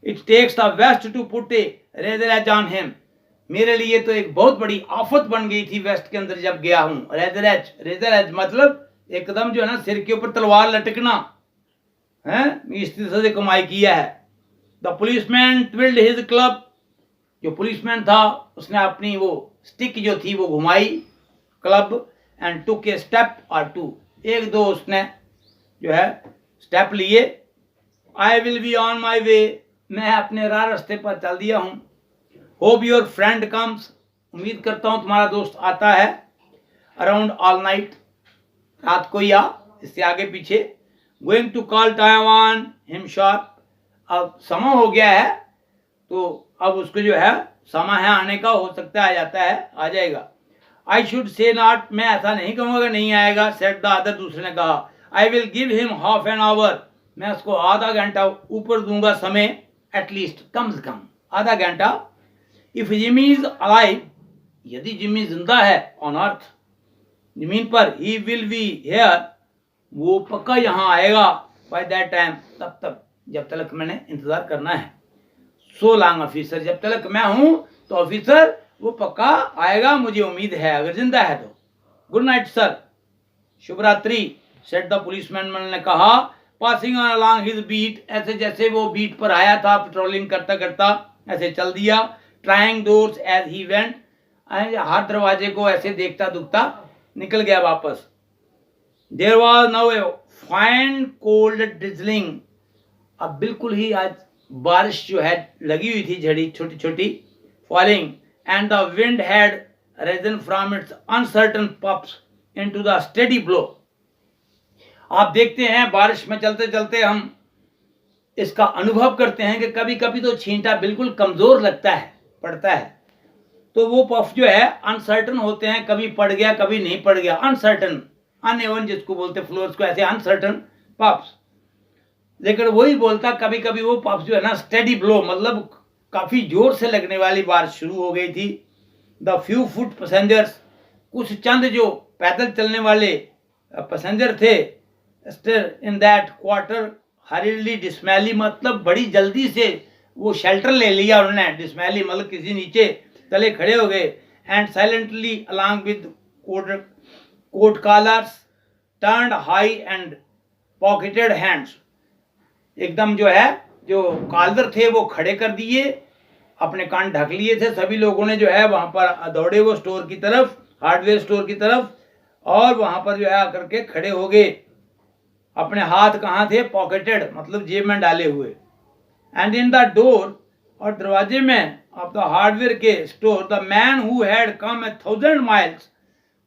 It takes the waste to put a razor edge on him, मेरे लिए तो एक बहुत बड़ी आफत बन गई थी वेस्ट के अंदर जब गया हूं। रेजर एज मतलब एकदम जो है ना सिर के ऊपर तलवार लटकना है, इस तरह से कमाई किया है। The policeman twirled his club, जो पुलिसमैन था उसने अपनी वो स्टिक जो थी वो घुमाई, club, and took a step or two, एक दो उसने जो है स्टेप लिए। I will be on my way, मैं अपने राह रास्ते पर चल दिया हूं। होप योर फ्रेंड कम्स, उम्मीद करता हूं तुम्हारा दोस्त आता है। अराउंड ऑल नाइट, रात को या इससे आगे पीछे। Going to call time on him sharp, अब समय हो गया है तो अब उसको जो है समय है आने का, हो सकता है आ जाता है, आ जाएगा। आई शुड से नॉट, मैं ऐसा नहीं कहूँगा नहीं आएगा। सेट द अदर, दूसरे ने कहा। I will give him half an hour, मैं उसको आधा घंटा ऊपर दूंगा समय, एटलीस्ट कम से कम आधा घंटा। इफ जिमी इज अलाइव, यदि जिमी जिंदा है ऑन अर्थ, जमीन पर, ही विल बी हेयर, वो पक्का यहाँ आएगा। बाय दैट टाइम, तब तक, जब तक मैंने इंतजार करना है। सो लॉन्ग ऑफिसर, जब तक मैं हूं तो ऑफिसर वो पक्का आएगा, मुझे उम्मीद है अगर जिंदा है तो। गुड नाइट सर, शुभ रात्रि, सेट द पुलिसमैन ने कहा। Passing on along his beat, ऐसे जैसे वो बीट पर आया था पेट्रोलिंग करता करता ऐसे चल दिया। Trying doors as he went, हर दरवाजे को ऐसे देखता दुखता निकल गया वापस। There was now a fine cold drizzling, अब बिल्कुल ही आज बारिश जो है लगी हुई थी, झड़ी छोटी छोटी falling, and the wind had risen from its uncertain puffs into the steady blow। आप देखते हैं बारिश में चलते चलते हम इसका अनुभव करते हैं कि कभी कभी तो छींटा बिल्कुल कमजोर लगता है, पड़ता है, तो वो पफ जो है अनसर्टन होते हैं, कभी पड़ गया कभी नहीं पड़ गया, अनसर्टन, अनइवन जिसको बोलते फ्लोर्स को, ऐसे अनसर्टन पफ्स। लेकिन वही बोलता कभी कभी वो पफ्स जो है ना स्टेडी ब्लो, मतलब काफी जोर से लगने वाली बारिश शुरू हो गई थी। द फ्यू फुट पैसेंजर्स, कुछ चंद जो पैदल चलने वाले पैसेंजर थे, stir in that quarter hurriedly dismally, मतलब बड़ी जल्दी से वो शेल्टर ले लिया उन्होंने, डिस्मैली मतलब किसी नीचे तले खड़े हो गए। And silently along with coat collars turned high and pocketed hands, एकदम जो है जो कॉलर थे वो खड़े कर दिए, अपने कान ढक लिए थे सभी लोगों ने, जो है वहां पर दौड़े वो स्टोर की तरफ, हार्डवेयर स्टोर की तरफ, और वहां पर जो है आकर के खड़े हो गए। अपने हाथ कहाँ थे? पॉकेटेड मतलब जेब में डाले हुए। एंड इन द डोर, और दरवाजे में ऑफ द हार्डवेयर के store, the man who had come 1000 miles,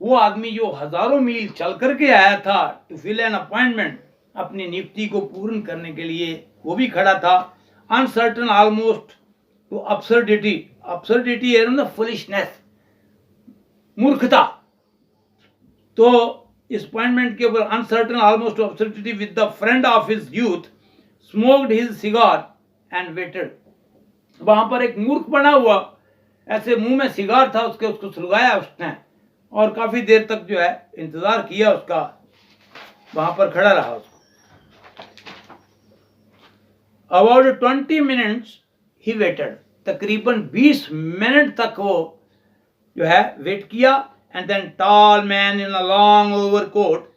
वो आदमी जो हजारों मील चल करके आया था, टू फिल एन अपॉइंटमेंट, अपनी नियुक्ति को पूर्ण करने के लिए, वो भी खड़ा था। Uncertain almost to absurdity, absurdity है ना फुलिशनेस, मूर्खता, तो इस अपॉइंटमेंट के ऊपर uncertain almost to absurdity with the friend of his youth, smoked his cigar, and waited. वहां पर एक मूर्ख बना हुआ, ऐसे मुंह में सिगार था उसके, उसको सुलगाया उसने और काफी देर तक जो है इंतजार किया उसका, वहां पर खड़ा रहा उसको। अबाउट 20 मिनट्स ही वेटेड, तकरीबन 20 मिनट तक वो जो है वेट किया। And then tall man in a long overcoat,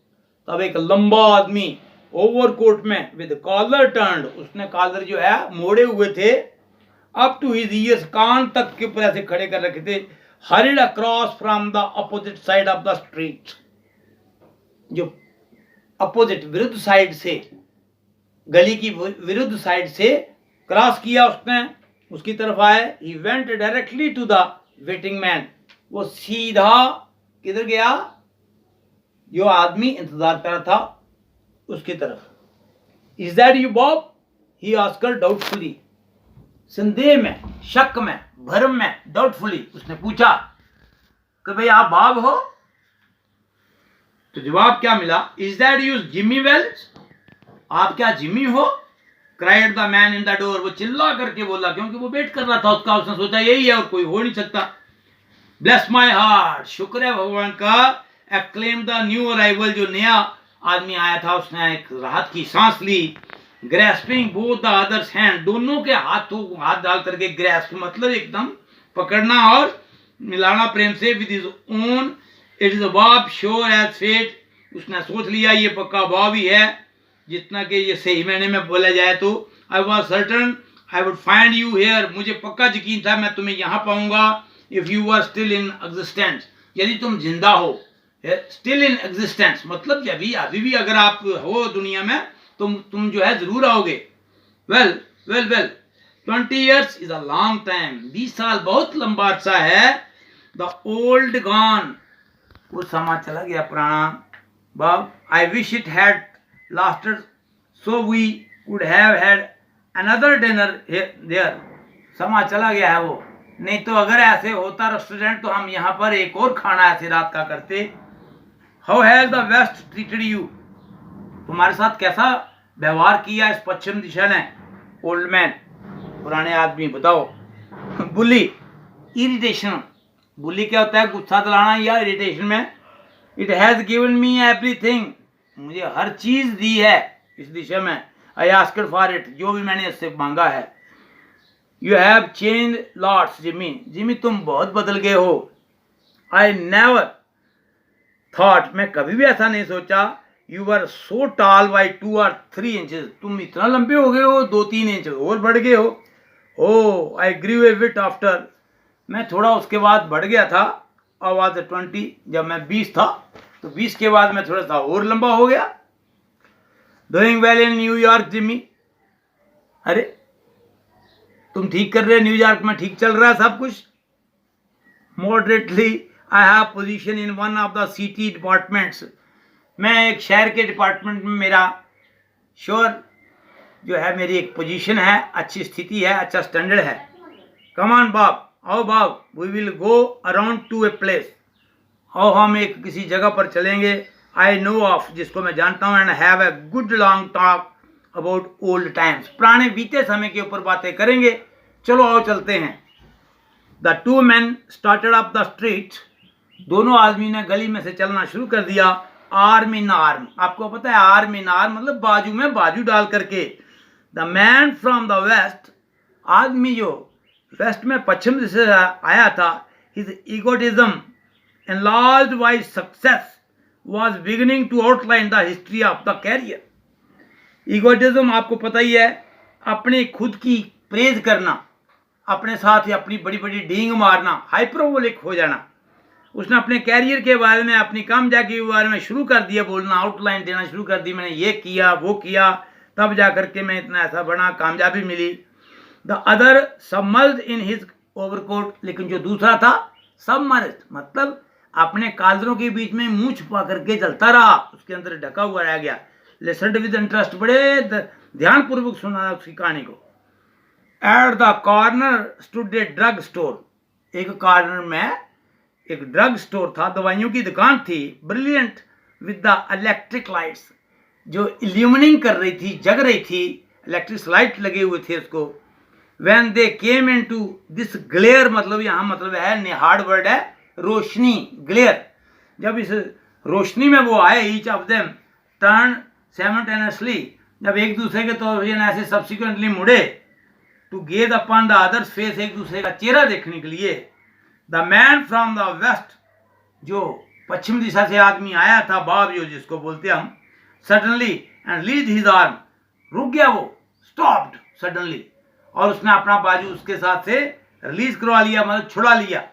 तब एक लंबा आदमी ओवरकोट में विद कॉलर टर्न्ड, उसने कॉलर जो है मोड़े हुए थे, अप टू हिज ईयर्स, कान तक के ऊपर ऐसे खड़े कर रखे थे, hurried across from the opposite side of the street, जो अपोजिट विरुद्ध साइड से, गली की विरुद्ध साइड से क्रॉस किया उसने, उसकी तरफ आए। He went directly to the waiting man, वो सीधा किधर गया, जो आदमी इंतजार कर रहा था उसकी तरफ। Is that you Bob, he asked doubtfully, संदेह में, शक में, भ्रम में, डाउटफुली उसने पूछा कि भाई आप बॉब हो? तो जवाब क्या मिला, is that you Jimmy Wells, आप क्या जिमी हो? Cried the man in the door, वो चिल्ला करके बोला, क्योंकि वो वेट कर रहा था उसका, उसने सोचा यही है और कोई हो नहीं सकता। ब्लेस माय हार्ट, शुक्र है भगवान का। एक्लेम द न्यू अराइवल, जो नया आदमी आया था उसने एक राहत की सांस ली। Grasping both the other's hand, दोनों के हाथों को हाथ डाल करके, ग्रेस्प मतलब एकदम पकड़ना और मिलाना प्रेम से। With his own it is a Bob sure as fate, उसने सोच लिया ये पक्का बॉब ही है, जितना कि ये सही मैंने में बोला जाए तो। I was certain I would find you here, मुझे पक्का यकीन था मैं तुम्हें यहाँ पाऊंगा। If you are still in existence, यदि तुम जिंदा हो, स्टिल इन एग्जिस्टेंस मतलब अभी भी अगर आप हो दुनिया में, तुम जो है जरूर आओगे। Well well well 20 years is a long time, 20 साल बहुत लंबा अर्सा है। द ओल्ड गॉन, वो समा चला गया पुराना। Bob I wish it had lasted so we would have had another dinner there, समा चला गया है वो, नहीं तो अगर ऐसे होता रेस्टोरेंट तो हम यहाँ पर एक और खाना ऐसे रात का करते। How has the West treated you, तुम्हारे साथ कैसा व्यवहार किया इस पश्चिम दिशा ने? ओल्ड मैन, पुराने आदमी, बताओ। बुली, इरिटेशन, बुली क्या होता है, गुस्सा दिलाना या इरिटेशन में। It has given me everything, मुझे हर चीज दी है इस दिशा में। आई आस्क्ड फॉर इट, जो भी मैंने इससे मांगा है। You have change lots Jimmy, Jimmy तुम बहुत बदल गए हो। आई नेवर थॉट, मैं कभी भी ऐसा नहीं सोचा। You are so tall by 2 or 3 inches, तुम इतना लंबे हो गए हो, 2-3 इंच और बढ़ गए हो। ओ आई ग्रीव ए बिट आफ्टर, मैं थोड़ा उसके बाद बढ़ गया था। आई वाज 20, जब मैं 20 था तो 20 के बाद मैं थोड़ा सा और लंबा हो गया। Doing well in New York Jimmy, अरे तुम ठीक कर रहे हो, न्यूयॉर्क में ठीक चल रहा है सब कुछ। Moderately I have position in one of the city departments, मैं एक शहर के डिपार्टमेंट में, मेरा श्योर जो है मेरी एक पोजीशन है, अच्छी स्थिति है, अच्छा स्टैंडर्ड है। कम ऑन बॉब, आओ Bob, we will go around to a place, और हम एक किसी जगह पर चलेंगे। आई नो ऑफ, जिसको मैं जानता हूँ। And have a good long talk about old times, पुराने बीते समय के ऊपर बातें करेंगे। चलो आओ चलते हैं। The two man started up the street, दोनों आदमी ने गली में से चलना शुरू कर दिया। आर्म इन आर्म, आपको पता है आर्म इन आर्म मतलब बाजू में बाजू डाल करके। The man from the West, आदमी जो वेस्ट में पश्चिम से आया था, his egotism enlarged by success was beginning to outline the history of the career. ईगोटिज्म आपको पता ही है, अपने खुद की प्रेज करना, अपने साथ ही अपनी बड़ी बड़ी डींग मारना, हाइपरबोलिक हो जाना। उसने अपने कैरियर के बारे में, अपनी कामयाबी के बारे में शुरू कर दिया बोलना, आउटलाइन देना शुरू कर दी। मैंने ये किया वो किया, तब जा करके मैं इतना ऐसा बना, कामयाबी मिली। The other submerged in his overcoat, लेकिन जो दूसरा था सबमर्ज्ड मतलब अपने कालरों के बीच में मुंह छुपा करके चलता रहा, उसके अंदर ढका हुआ रह गया। लिसन्ड विद इंटरेस्ट, बड़े ध्यानपूर्वक सुना उसकी कहानी को। At the corner stood a drug store, एक कॉर्नर में एक ड्रग स्टोर था, दवाइयों की दुकान थी। Brilliant with the electric lights, जो इल्यूमिनिंग कर रही थी, जग रही थी, इलेक्ट्रिक लाइट लगे हुए थे उसको। When they came into this glare, मतलब यहाँ मतलब है हार्ड वर्ड है रोशनी, ग्लेयर। जब इस रोशनी में वो आए, each of them turn simultaneously, जब एक दूसरे के तौर पर ऐसे सब्सिक्वेंटली मुड़े, to gaze upon the other's face, एक दूसरे का चेहरा देखने के लिए। The man from the West, जो पश्चिम दिशा से आदमी आया था, बाब जो जिसको बोलते हम, suddenly and release his arm, रुक गया वो, स्टॉप्ड सडनली, और उसने अपना बाजू उसके साथ से रिलीज करवा लिया, मतलब छुड़ा लिया।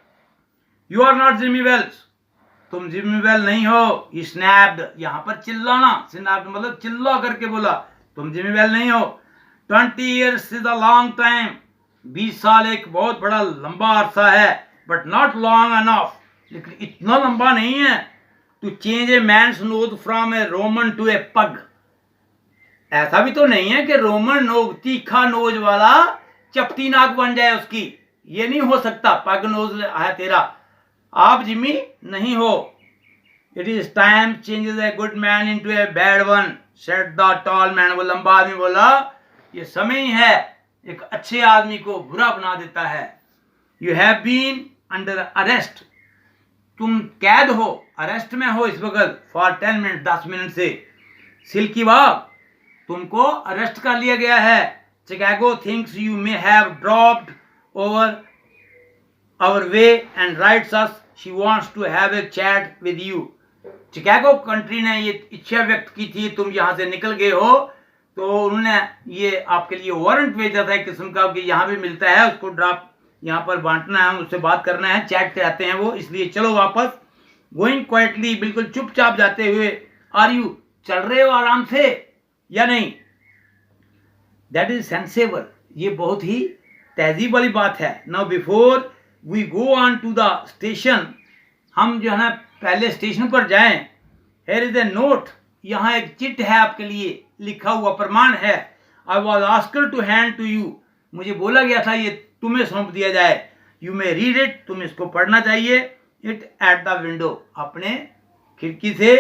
You are not Jimmy Wells, तुम जिमी वेल नहीं हो। ही स्नैप्ड, यहाँ पर चिल्लाना, स्नैप्ड मतलब चिल्ला करके बोला, तुम जिमी वेल नहीं हो। 20 years is a long time, 20 साल एक बहुत बड़ा लंबा अरसा है, बट नॉट लॉन्ग एनफ, लेकिन इतना लंबा नहीं है to change a man's nose from a Roman to a pug. ऐसा भी तो नहीं है कि रोमन नोज, तीखा नोज वाला चपटी नाक बन जाए उसकी, ये नहीं हो सकता, पग नोज है तेरा, आप जिमी नहीं हो। It is time changes a good man into a bad one, said the tall man, वो लंबा आदमी बोला, ये समय ही है एक अच्छे आदमी को बुरा बना देता है। You have been under arrest, तुम कैद हो, अरेस्ट में हो इस वक्त, फॉर 10 मिनट, 10 मिनट से। सिल्की बाब, तुमको अरेस्ट कर लिया गया है। Chicago thinks you may have dropped over our way and writes us she wants to have a chat with you. Chicago country ने ये इच्छा व्यक्त की थी, तुम यहाँ से निकल गए हो, तो उन्होंने ये आपके लिए वारंट भेजा था एक किस्म का, कि यहाँ भी मिलता है, उसको ड्रॉप यहाँ पर बांटना है, उससे बात करना है, चैट चाहते हैं वो, इसलिए चलो वापस। गोइंग क्वाइटली, बिल्कुल चुपचाप जाते हुए। आर यू, चल रहे हो आराम से या नहीं। दैट इज सेंसेबल, ये बहुत ही तहजीब वाली बात है। Now before we go on to the station, हम जो है ना पहले स्टेशन पर जाएं। हियर इज ए नोट, यहाँ एक चिट है आपके लिए, लिखा हुआ प्रमाण है। I was asked to hand to you, मुझे बोला गया था ये तुम्हें सौंप दिया जाए। यू मे रीड इट, तुम इसको पढ़ना चाहिए। इट एट द विंडो, अपने खिड़की से।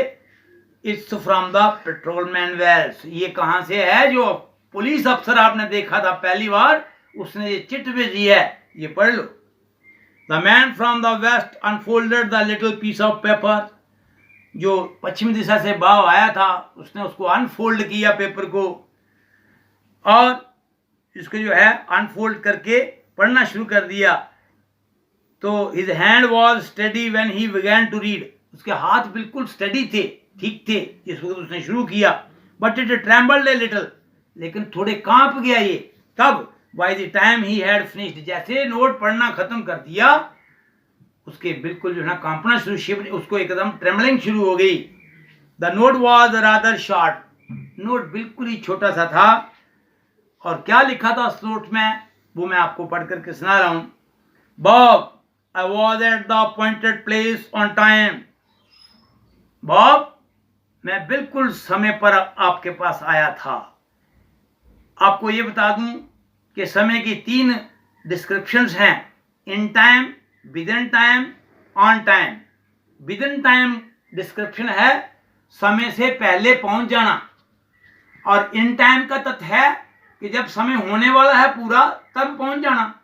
It's from the patrolman Wells, ये कहाँ से है, जो पुलिस अफसर आपने देखा था पहली बार, उसने ये चिट भेजी है, ये पढ़ लो। The man from the West unfolded the little piece of paper, जो पश्चिम दिशा से भाव आया था, उसने उसको अनफोल्ड किया पेपर को, और इसको जो है अनफोल्ड करके पढ़ना शुरू कर दिया। तो his hand was steady when he began to read, उसके हाथ बिल्कुल स्टडी थे, ठीक थे जिस वक्त उसने शुरू किया। But it trembled a little, लेकिन थोड़े कांप गया ये। तब by the time he had finished, जैसे नोट पढ़ना खत्म कर दिया, उसके बिल्कुल जो है ना कांपना शुरू, शिव उसको एकदम ट्रेमलिंग शुरू हो गई। The note was rather short, note बिल्कुल ही छोटा सा था। और क्या लिखा था उस नोट में, वो मैं आपको पढ़ करके सुना रहा हूं। Bob, I was at the appointed place on time, Bob मैं बिल्कुल समय पर आपके पास आया था। आपको ये बता दूं कि समय की 3 डिस्क्रिप्शंस हैं, in time, with in time, on time. With in time description है समय से पहले पहुंच जाना, और इन टाइम का तथ्य है कि जब समय होने वाला है पूरा तब पहुंच जाना।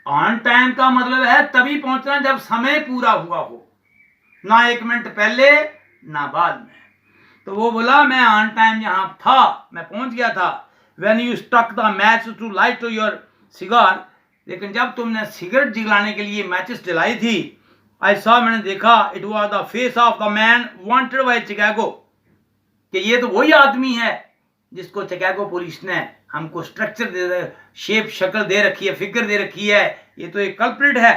ऑन टाइम का मतलब है तभी पहुंचना जब समय पूरा हुआ हो, ना 1 मिनट पहले ना बाद में। तो वो बोला मैं ऑन टाइम यहां था, मैं पहुंच गया था। When you struck the match to light your cigar, लेकिन जब तुमने सिगरेट जलाने के लिए मैचेस जलाई थी, आई सॉ, मैंने देखा, it was the face of the man wanted bye Chicago, कि ये तो वही आदमी है जिसको चिकागो पुलिस ने हमको स्ट्रक्चर दे, शेप, शक्ल दे रखी है, फिगर दे रखी है, ये तो एक कल्प्रिट है।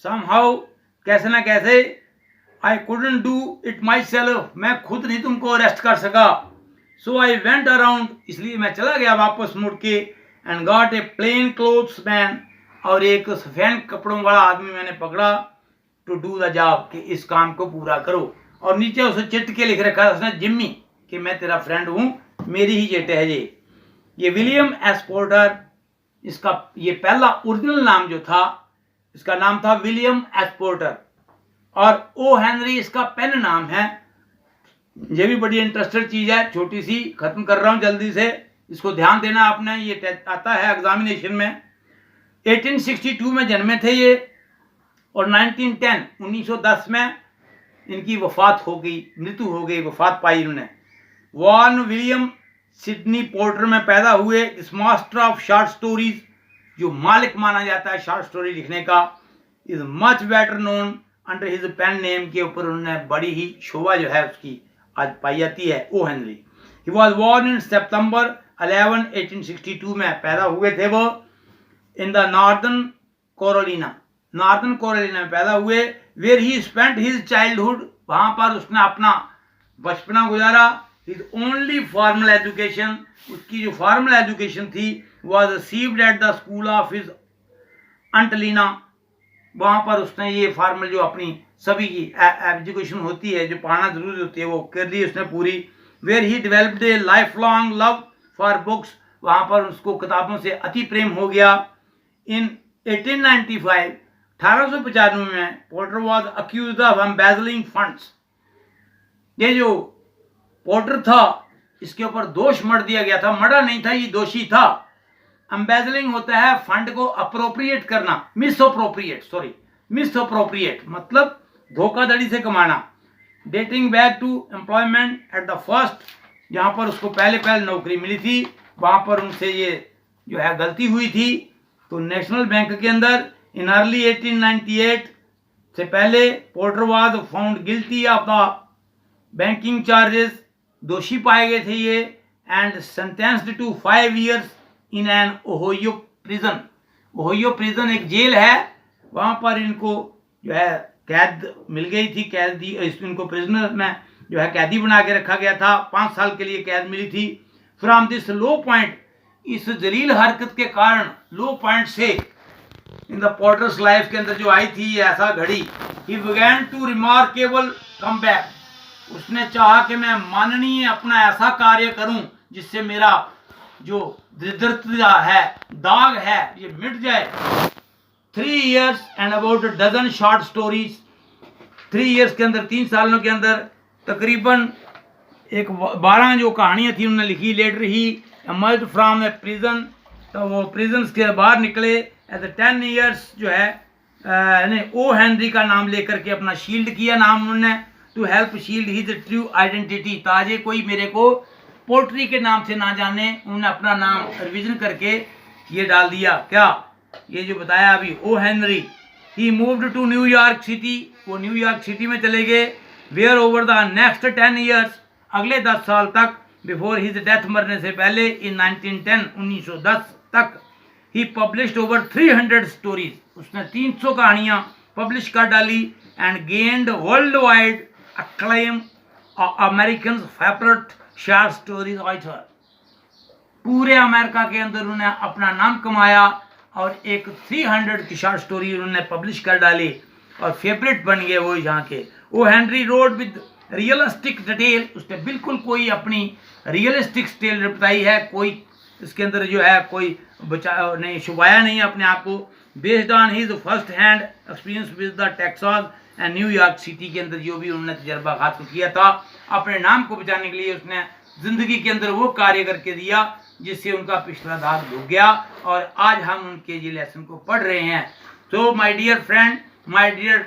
समहाउ, कैसे ना कैसे, I couldn't do it my self, मैं खुद नहीं तुमको अरेस्ट कर सका। सो आई वेंट अराउंड, इसलिए मैं चला गया वापस मुड़ के, and got a plain clothes man, और एक सफेद कपड़ों वाला आदमी मैंने पकड़ा, टू डू द जॉब, कि इस काम को पूरा करो। और नीचे उसे चिट के लिख रखा उसने, जिम्मी, कि मैं तेरा फ्रेंड हूं, मेरी ही चिट है ये विलियम एस पोर्टर, इसका ये पहला ओरिजिनल नाम जो था, इसका नाम था विलियम एस पोर्टर, और ओ हेनरी इसका पेन नाम है। ये भी बड़ी इंटरेस्टेड चीज है, छोटी सी, खत्म कर रहा हूं जल्दी से। इसको ध्यान देना आपने, ये आता है एग्जामिनेशन में। 1862 में जन्मे थे ये और 1910 में इनकी वफात हो गई, मृत्यु हो गई, वफात पाई इन्होंने। वॉर्न विलियम सिडनी पोर्टर में पैदा हुए। इस मास्टर ऑफ शॉर्ट स्टोरीज, जो मालिक माना जाता है शॉर्ट स्टोरी लिखने का, is much better known under his pen name के ऊपर उन्होंने बड़ी ही शोभा जो है उसकी आज पाई जाती है, O Henry. He was born in September 11, 1862 में पैदा हुए थे वो इन द नॉर्दर्न कैरोलिना में पैदा हुए। Where he spent his childhood, वहां पर उसने अपना बचपना गुजारा। हिज ओनली फॉर्मल एजुकेशन, उसकी जो फॉर्मल एजुकेशन थी was received at the school of his aunt Lina, वहां पर उसने ये फॉर्मल जो अपनी सभी की एजुकेशन होती है, जो पढ़ना जरूरी होती है, वो कर ली उसने पूरी। Where he developed a life long love for books, वहां पर उसको किताबों से अति प्रेम हो गया। इन 1895 में Porter was accused of embezzling funds. ये जो पोर्टर था इसके ऊपर दोष मढ़ दिया गया था, मर्डर नहीं था, ये दोषी था। एम्बेजलिंग होता है फंड को अप्रोप्रिएट करना, मिसअप्रोप्रिएट मतलब धोखाधड़ी से कमाना। Dating back to employment at the first, जहां पर उसको पहले नौकरी मिली थी, वहां पर उनसे ये जो है गलती हुई थी। तो नेशनल बैंक के अंदर इन अर्ली 1898 से पहले Porter was found guilty of the banking charges, दोषी पाए गए थे ये, and sentenced to 5 years in an Ohio prison. Ohio prison एक जेल है, वहां पर इनको जो है कैद मिल गई थी, इनको प्रिजनर में जो है कैदी बना के रखा गया था, 5 साल के लिए कैद मिली थी। फ्रॉम दिस लो पॉइंट, इस जलील हरकत के कारण, लो पॉइंट से इन द पोर्टर्स लाइफ के अंदर जो आई थी ऐसा घड़ी, he began to remarkable comeback, उसने चाहा कि मैं माननीय अपना ऐसा कार्य करूं जिससे मेरा जो दरिद्रता है, दाग है, ये मिट जाए। 3 years and about a dozen short stories, 3 years के अंदर, 3 सालों के अंदर तकरीबन 12 जो कहानियां थी उन्होंने लिखी। Later he emerged from a prison, तो वो प्रिजन के बाहर निकले। एट द 10 years जो है ओ हेनरी का नाम लेकर के अपना शील्ड किया नाम उन्होंने, to help shield his true identity, ताजे कोई मेरे को पोल्ट्री के नाम से ना जाने। उन्होंने अपना नाम रिविजन करके ये डाल दिया, क्या ये जो बताया अभी, O Henry. He moved to New York City, वो न्यूयॉर्क सिटी में चले गए। Where over the next 10 years, अगले 10 साल तक, बिफोर हिज डेथ, मरने से पहले, इन 1910 तक, ही पब्लिश्ड ओवर 300 स्टोरीज, उसने 300 कहानियां पब्लिश कर डाली। And gained world wide acclaim, American favourite short stories author, पूरे अमेरिका के अंदर उन्होंने अपना नाम कमाया और एक 300 की शॉर्ट स्टोरी उन्होंने पब्लिश कर डाली और फेवरेट बन गए वो यहाँ के। O Henry wrote with realistic detail, उसने बिल्कुल कोई अपनी रियलिस्टिक स्टाइल बताई है, कोई इसके अंदर जो है कोई बचा नहीं, छुपाया नहीं अपने आप को। Based on his first hand experience with the Texas and New York city के अंदर जो भी उन्होंने तजर्बा हासिल किया था, अपने नाम को बचाने के लिए उसने जिंदगी के अंदर वो कार्य करके दिया जिससे उनका पिछला दाग धुल गया और आज हम उनके ये लेसन को पढ़ रहे हैं। तो my dear friend, my dear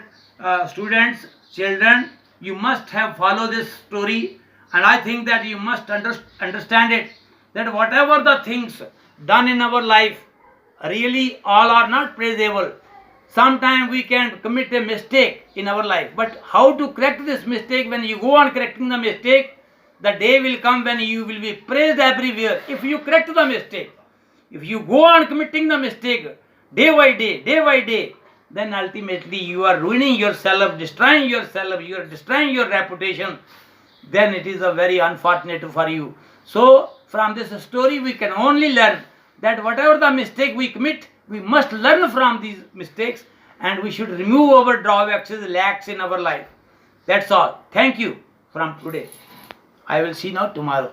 students, children, you must have followed this story, and I think that you must understand it, that whatever the things done in our life, really all are not praisable. Sometimes we can commit a mistake in our life, but how to correct this mistake? When you go on correcting the mistake, the day will come when you will be praised everywhere if you correct the mistake. If you go on committing the mistake day by day, then ultimately you are ruining yourself, destroying yourself, you are destroying your reputation. Then it is a very unfortunate for you. So from this story we can only learn that whatever the mistake we commit, we must learn from these mistakes and we should remove our drawbacks, lacks in our life. That's all. Thank you from today. I will see now tomorrow.